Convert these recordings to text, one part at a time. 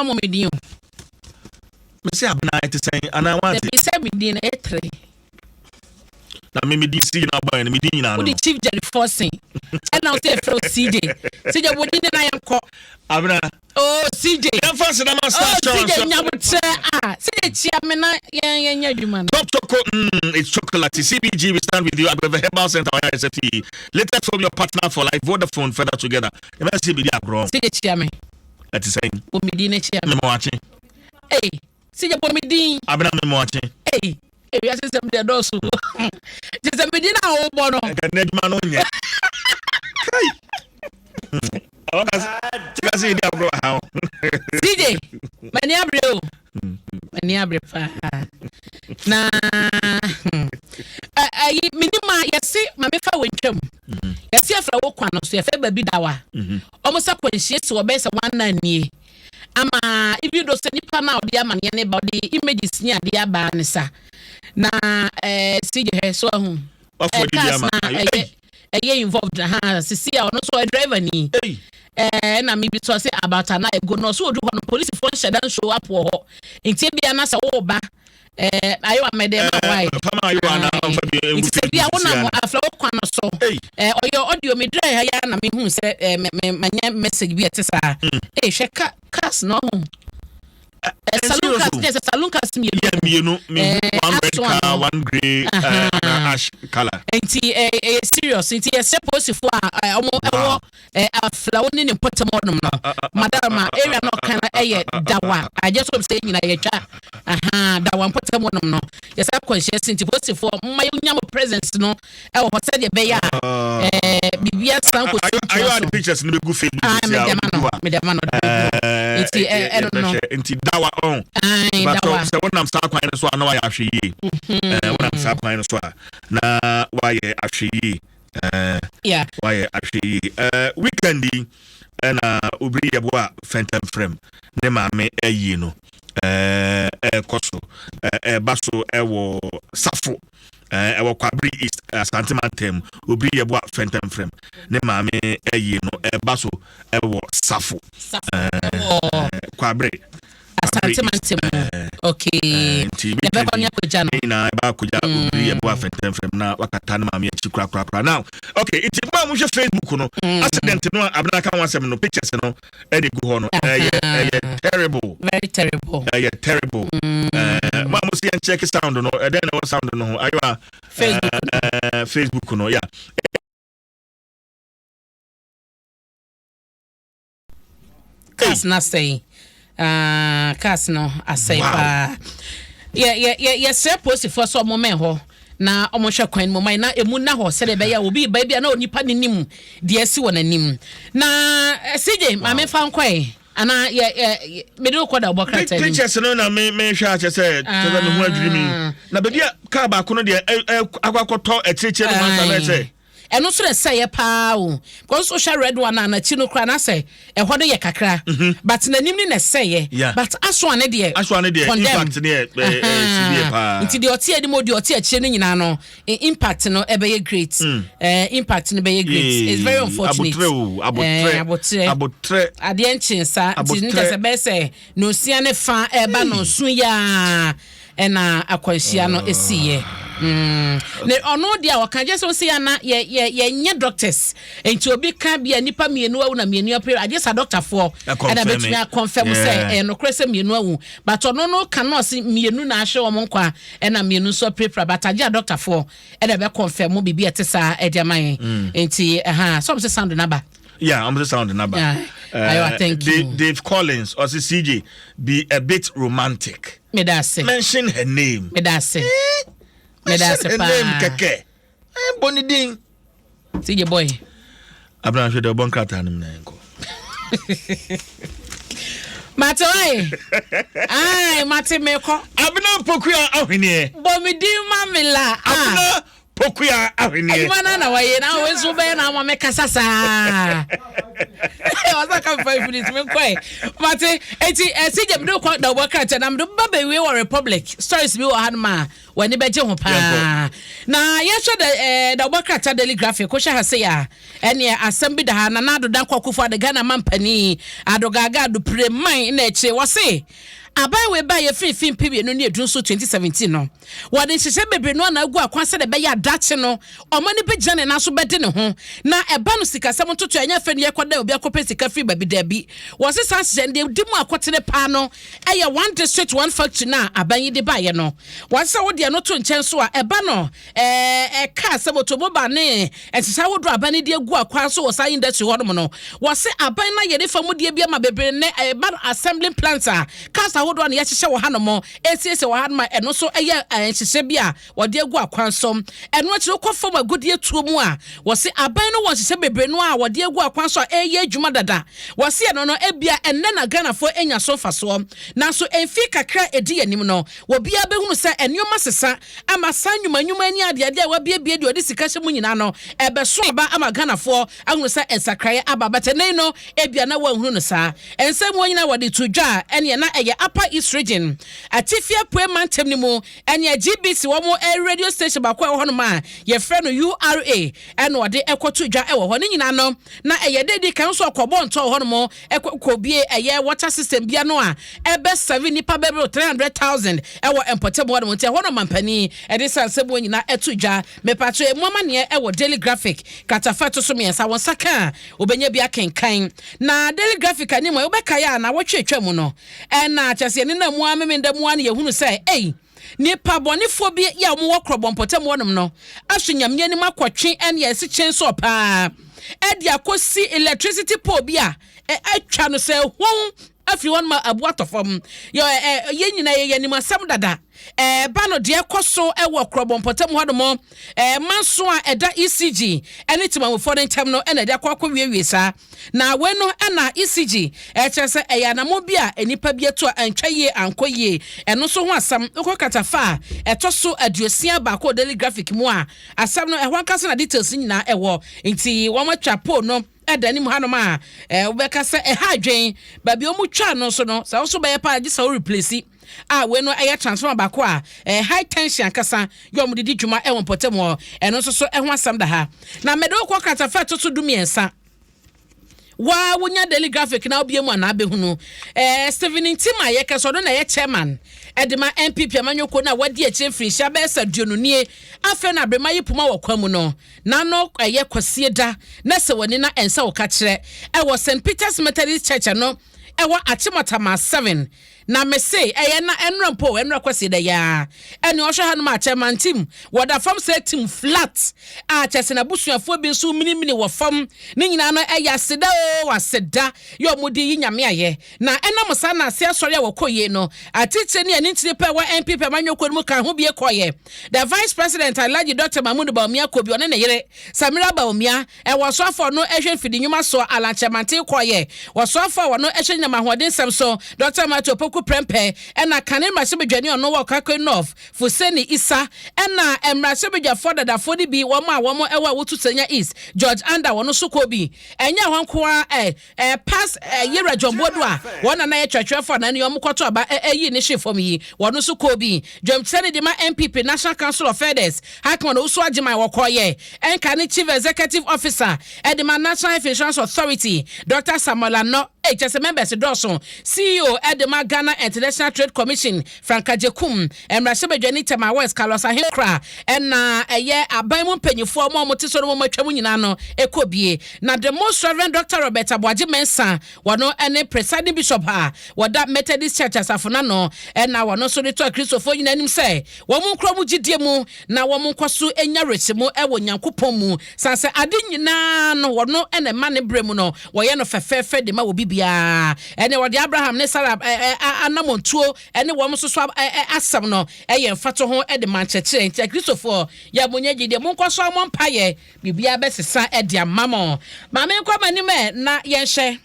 wa mo medin. Me say abna it say ana want. Be say medin e 3. Na me medin si na boy na medin na no. The chief Jerry Forcing. And now say from CJ. CJ wodi na yanko. Abna. Oh CJ. Yan fancy na master show. CJ nyabutre CJ chia me na yan adwuma. Top chocolate, it's chocolate. CBG, we stand with you at the Herbal Center ISFT. Latest from your partner for life, Vodafone, further together. You must see the grown. CJ chia me. At the same. Omidine chia me. Me watching. Hey, CJ Omidine. Abna me watching. Hey. We are system the Dwaso. Just a medina o bono. Can need man on ya. Kasi dia bro how. CJ, mani abreo. Mani abre pa. Na minima yesi mame fa wentwam. Yesi afra wo kwa no so ye fa ba bi dawa. Omosa kwanhie se wo be se 1 nie. Ama even though se nipa na odi ama ne ba odi images ni ade aba ne sa. Na CJ so hu. Of di ama. Involved sisi a ono so driver ni. Na me bi to say about an go no so odu ho no police phone shedan show up ho. Nti bia na se wo ba ayo amede ma why. Fama ayo ana fa bi e nti bia wona mo afla wo kwa no so. Oyo audio me dry ha ya na me hu se manya message bi etesa. Hwe cars no ho. Salon cars me no me one red car, one grey ash color. Nti serious nti e suppose for omo afla woni ne potamo no madam area no kana dawa I just hope say nyina ye twa dawa potamo no yes conscious nti post for my nyam presence no e wo say de be ya bibia san ko ayo ad pictures no be go Facebook me dem no nti no nti dawa on dawa so when I'm start kwan so na wa ya hwe yi when I'm start kwan so na wa ya hwe yi yeah why actually weekendi na obri yeboa phantom frame ne maame ayi no koso baso ewo safo ewo kwabri east santimantem obri yeboa phantom frame ne maame ayi no baso ewo safo kwabri Santimantem. Okay. Never on your kujano. Na ba kuja obri yeboa phantom frame na wakata na maame achi kura now. Okay, it's a man Facebook no. Accident no abna kan wasem no pictures no e dey go no. Terrible. Very terrible. Terrible. Ma mo see check sound no. Then no sound no. Ayo Facebook no. Yeah. Cars na say. Cars no I say pa. Yeah, say post for some moment ho. Na omosha kwan mo mai na emu na ho sele be ya obi ba bia na onipa ninim de asi wonanim na CJ ma me fa nkwae ana me do koda obokrata ni pictures no na me hwa che say to me ho adwiri mi na be bia car ba ko no de akwakoto echiche no ma na say eno so re say pa o because social red one na chi no kra na say e ho do ye kakra but nanim ni na say but aso ane de impact ne CBA pa nti de otie de mo de otie achire ni nyina no impact no e be ye great impact no be ye great it's very unfortunate abotre ade enchinsa nti ni se be say no sia ne fa e ba no sun ya ena akwanhia no esiye ne ono dia waka je so say na ye nye doctors enti obi ka bia nipa mienu awu na mienu apere I just a doctor for and I bet me confirm say no krese mienu awu but ono no cannot see mienu na ahwe omo nkwa na mienu so prepare but I just a doctor for and I be confirm mo bibia tesa e dia man enti some say sound number. Yeah, I'm just sounding number. I thank you. Dave Collins or CJ be a bit romantic. Me da say. Mention her name. Me da say. Me da say pa. Name keke. Boni ding. CJ boy. Abna hwe de bon krata nim na enko. Matoi. Ai, mate meko. Abna pokua ahwene. Bo me di mamela. Abna pokuya ahwenie Imana na waye na wezu be na ma meka sasa wasa ka 5 minutes me kwai mate eti je mdo kwa da wakata na mdo baba we wa republic stories bi wa hanma wani beje ho pa na yesho da wakata daily graphic ko sha hase ya ene asem bi da ha na ado dan kwakufu da Ghana mampani adogaga do preman na eche wase abai we ba ye fin pibie no ne edun so 2017 no wode hyehyɛ bebre no na agu akwanse de be ya dache no omani be jane na so bede ne ho na eba no sikasɛm toto anya fa ne yekoda obi akɔpɛ sika free baby da bi wose sa hyehyɛ de di mu akɔtene pa no ɛyɛ one district one factory na aban yi de ba ye no wose wo de no to nkyɛn so a eba no ka sɛ motomoba ne ɛhyehyɛ wo do aban de agu akwanse wo sa industry hɔ no wose aban na ye de fa mu de bi ama bebre ne eba assembling plants a kasa wodo na yɛhyehyɛ wɔ hanom esiese wɔ hanom ɛno so ɛyɛ nhyehyɛ bi a wɔde agu akwansom ɛno akyire kɔfam agudie tuo mu a wɔse aban no wɔ hyehyɛ bebre no a wɔde agu akwanso a ɛyɛ adwuma dada wɔse ɛno no ebia ɛnɛ na Ghanafoɔ enya so fasoɔ nanso ɛmfi kakra edi anim no wɔbia behunu sɛ ɛnneɔma sesa ama san nnwuma ani ade a wɔbiebie de wɔde sika hyɛ mu nyina no ɛbɛso aba ama Ghanafoɔ ahunu sɛ ɛsakrae aba bɛtɛnɛn no ebia na wɔahunu no saa ɛnsɛm wɔn nyina wɔde to dwa ɛne na ɛyɛ Upper East Region atifia poe mantem ni mu ene GBC wo mo radio station ba kwa ho no ma ye frɛ no URA ene ode ekoto dwa e wo ho ne nyina no na eye dedi kan so kɔbɔ ntɔ ho no mo ekobie eye water system bia no a ebe 7 nipa bebe 300,000 e wo empotable ho no ntia ho no mampani e de sansebo nyina eto dwa me patro e mama ne e wo daily graphic katafa to so me sa won saka obenya bia kenkan na daily graphic ani mo e obeka ya na wo twetwa mu no na chase ne na mu amemenda mu an ye hunu sɛ ei nipa bɔnefo bi ya mo wɔkrɔbɔ mpɔtam wɔnom no ahwe nyamnya ni makɔtwe ɛne yɛse kyɛn so paa ɛde akosi electricity pole bi a atwa no sɛ hon afiri wɔn ma aboatɔfam ye nyina ye nim asɛm dada ba no de ekoso ewo krɔbɔ mpɔtam hɔnom manso a ɛda ECG ɛne timamfo ne ntam no ɛna de akɔkɔ wiewie saa na we no ɛna ECG ɛkyerɛ sɛ ɛyɛ anamo bi a enipa bi eto antwa yie ankɔ yie ɛno so ho asam ekɔ katafa a ɛtɔ so aduosia ba kɔ daily graphic mu a asam no ɛho ankasa na details nyina ɛwɔ nti wɔn atwa pole no ɛda nim hanom a wobɛka sɛ ɛha adwen baabi ɔmu twa no so no sɛ wo so bɛyɛ paa gye sɛ wo replace we no ɛyɛ transformer bako a high tension kasa yom didi dwuma ɛwɔ mpɔtam hɔ ɛno so so ɛho asam da ha na mede wo kɔ katafa to so dumiɛnsa wa wonya daily graphic na obie mu ana abehunu Steven Ntima ye keso do na ye chairman edema MPP amanyoko na wadi eche frinhia be saduonunie afa na brema yipuma wakwamu no na no ye kwasie da na se woni na ensa wo ka kire wo St Peter's Methodist Church no wo Achimatama 7 na me say na enrampo enrakwase da ya ene ohwe ha no ma chairman team woda fam say team flat a chese na busuafo bi nso minimini wo fam ne nyina no aseda o aseda yo mudi nyame aye na enam sa na ase asori a wokoye no atiche ne ani ntire pe wa MPP manyoko mu kan ho bi ekoye the vice president Alhaji Dr. Mahmoud Bawumia Kobi one ne yere Samira Bawumia wo so afọ no ehwe fidi nyuma so alanchemante koye wo so afọ wo no ehwe nyama hoden sem so Dr. Mato Prempe ena kane mrasebedwani ono wo kakwe north Fuseni Isa ena mrasebedwafo dadafo di bi wo ma ewa wotu senya east George Anda wono sokobi enya hwanko a pass yera jombodo a wona na ye twetwefo na ne yom kwoto aba yi ne hwefom yi wono sokobi Jomtsene de ma MPP National Council of Elders hakon no so agema wo koye enka ne chief executive officer edema National Health Insurance Authority Dr. Samuel No just members Dawson CEO Edema Ghana International Trade Commission Franka Jekum Mrasebedwani Tema West Carlos Ahekra na eye aban mu mpanyifo mo motiso no matwa nyina no ekobie na the most reverend Dr. Robert Aboagye Mensa wono ene presiding bishop ha woda Methodist Church asafona no na wono so de to Christopher nyina nim se wo mu nkro mu gidie mu na wo mu nkoso enya resimo ewo Nyankopɔn mu sanse ade nyina no wono ene ma ne bremu no wo ye no fefefe de ma wo bia ene wode Abraham ne Sarah anamontuo ene wo so asam no eye mfato ho de manchekere nti Christopher ya monye gide mo nkoso mo mpaye bibia besesa de amamo ma me nkwa manim na yenhye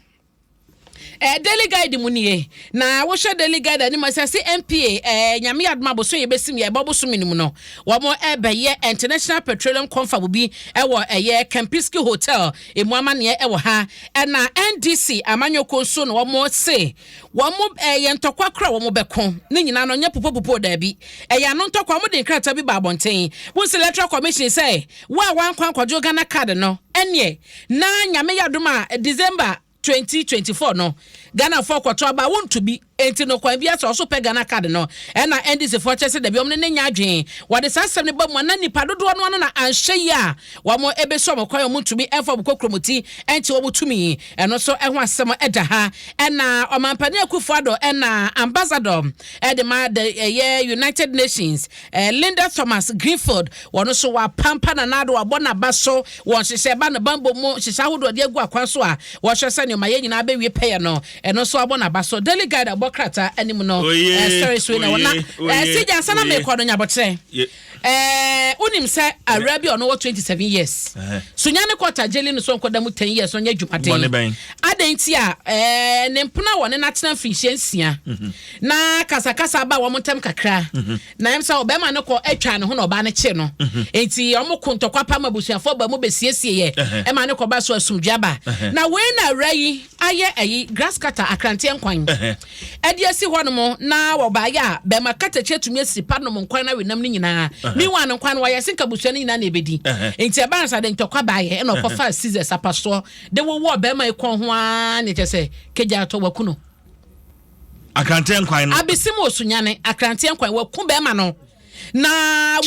daily guide mu nie na wo hwe daily guide ani ma say MPA nyame adma bo so ye besim ye bobo so minimu no wo mo ye International Petroleum Conference bi wo ye Kempinski Hotel emu amane wo ha na NDC amanyoko so no wo mo say wo mo ye ntokwa kra wo mo beko ni nyina no nya popopopo da bi ye no ntokwa mo de nkrata bi ba abonten wo Electoral Commission say wa wan kwankwajo Ghana card no enye na nyame yadoma December 2024 no Ghana for kwato aba won to be enti no kwan bia so pe Ghana card no na NDC for chese de bi omne nya adwen wode sasem ne ba mu na nipa dodo no na anhye ya wa mo ebe so mo kwan mo to be enfo bokokromoti enti wo butumi eno so eho asem eda ha na omampani akufo ado na ambassador de ma the United Nations Linda Thomas Greenfield wono so wa pampa na nado abona baso won hye ba na bambo mo hye ahodo de agu akwan so a wo hye se ne ma ye nyina be wie peye no eno so abona baso delegate abokrata anim no story so na wona sija sana me kwado nyabotre unim se Arabia ono 27 years so nyane kwata jeli no so nkoda mu 10 years so nya dwumaden adanti a ne mpuna wone na tena finhyensia na kasakasa ba wo montem kakra na emsa obema ne ko atwa ne ho na oba ne che no enti omo ntokwa pa mabusuafo ba mu besiesie ye e ma ne ko ba so asumdua ba na we na rayi aye grass cutter akrante nkwan ediasi hono na wo ba ya be ma kata chetumi asipa no nkwan na wenam ni nyina mi wan nkwan wa yasin kabusua ni nyina na ebedi enti e ba nsa de ntokwa ba ye na okofa scissors apaso de wo be ma ikon ho a ne chese keja to wakuno akrante nkwan no abisimu osunyane akrante nkwan waku be ma no na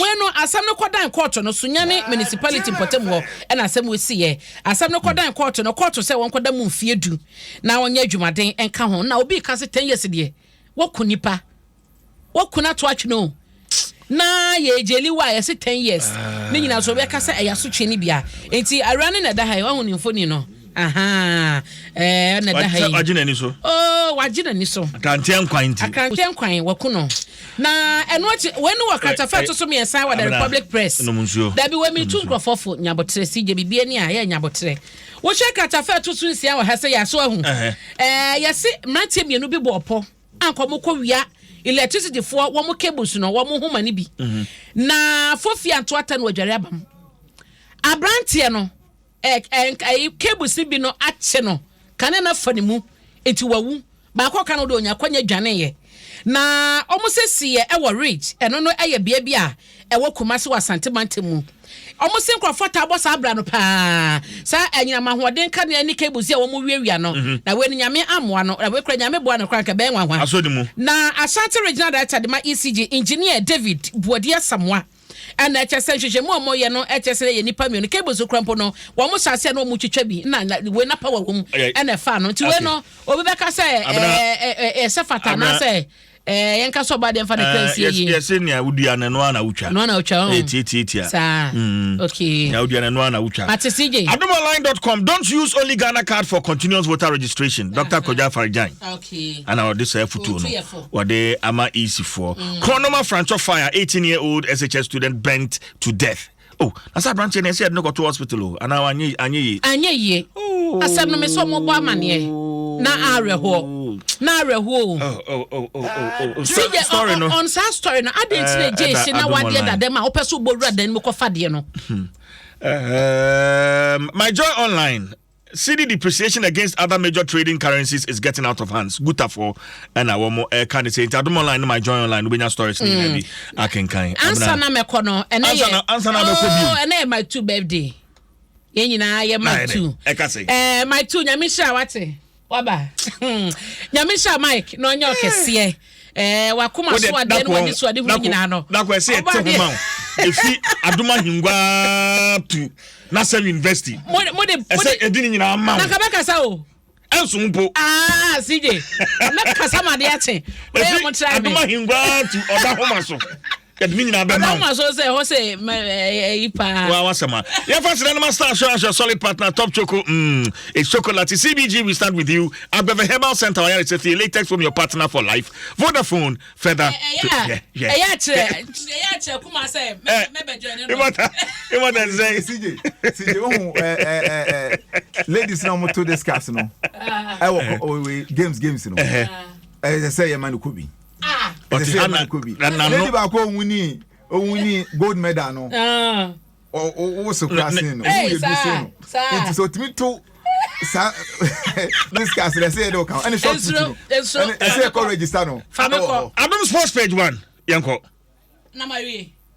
weno asam no kodan court no sunyane municipality potem ho na asam wesiye asam no kodan court no court se won koda mu mfie du na wonya adwumaden enka ho na obi ka se 10 years de wakunipa wakuna to atweno na ye jeli wa ye se 10 years ni nyina so be ka se eya so twene bia enti arane na da ha wa hunu mfoni no aha na da ha wajina ni so wajina ni so akrante nkwan wakuno na enochi wenu wakata fato so me san wa the Republic Press da bi we mi tu nkrofofo nyabotre sije bibie ni a ye nyabotre wo hwe kata fato so nsia wa ha se ya so ahu ye se mrantie mienu bi bo opo ankomoko wia electricity for wo mo cables no wo mo homa ni bi na fofi anto ata no adware abam abrantie no cables bi no ache no kane na fanimu enti wawu ba ko kan do onya kwanya dwane ye na omosesi ye ewo ridge eno no eye bia bia ewo kumase wa santimante mu omosi nkrofota abosa abra no pa sa anyina mahoden ka ne cables ye wo mo wiawia no na we nyame amoa no we kra nyame boa no kra ka be nwanwa asodimu na Ashanti Regional Director de ma ECG Engineer David Buodia Samoa and HSN hwehwe mu omoye no HSN ye nipa mi no cables krampo no wo mo sase na wo mu twitwa bi na we na power wo mu na fa no nti we no obi beka se sefata na se yenka so ba de fa de crazy yi yes nia udua na no ana utwa tia sa okay ya udua na no ana utwa at CJ adomonline.com don't use only Ghana card for continuous voter registration. Dr. Koja Farijan okay and our this futu no wade ama easy for Chronoma Franco Fire 18-year-old SHS student bent to death. Oh, asa branch na said no go to hospital and now anye ye asem no me so mo bo amane na areho story no on sa story no adent na je na wade da dem a opeso bowura dan me ko fade no My Joy Online CD depreciation against other major trading currencies is getting out of hands. Good for and our more candidate. Adom Online, My Joy Online, we have stories maybe I can kind. Answer na me kono and answer na me ko and my 2 birthday. Yen nyina ye my 2. My 2 nyamisha wate. Waba. Nyamisha Mike no nya okese. Wakuma so ade no wadi so ade hu nyina no. Na ko ese te ho ma. Efi Adoma hingwa tu na sem university. Mo de edini nyina ma. Na ka be kasa o. Enso mpo. CJ. Na kasa ma de ate. We mo try me. Adoma hingwa tu oda ho ma so. Edmi nyina be ma. Na so say ho say ipa. Wa wasema. Ya fa sire na master assurance solid partner top choco it's chocolate CBG we start with you. Agbeve Herbal Center where it's a latex from your partner for life. Vodafone further kuma say me be join no. You want to say CJ ladies no mo to discuss no games no say man ko bi say man ko bi lady ba ko wuni gold medal no o so classing no o do no it so timi to discuss they say do kan any shop say ko register no Adom Sports page 1 yanko na mawie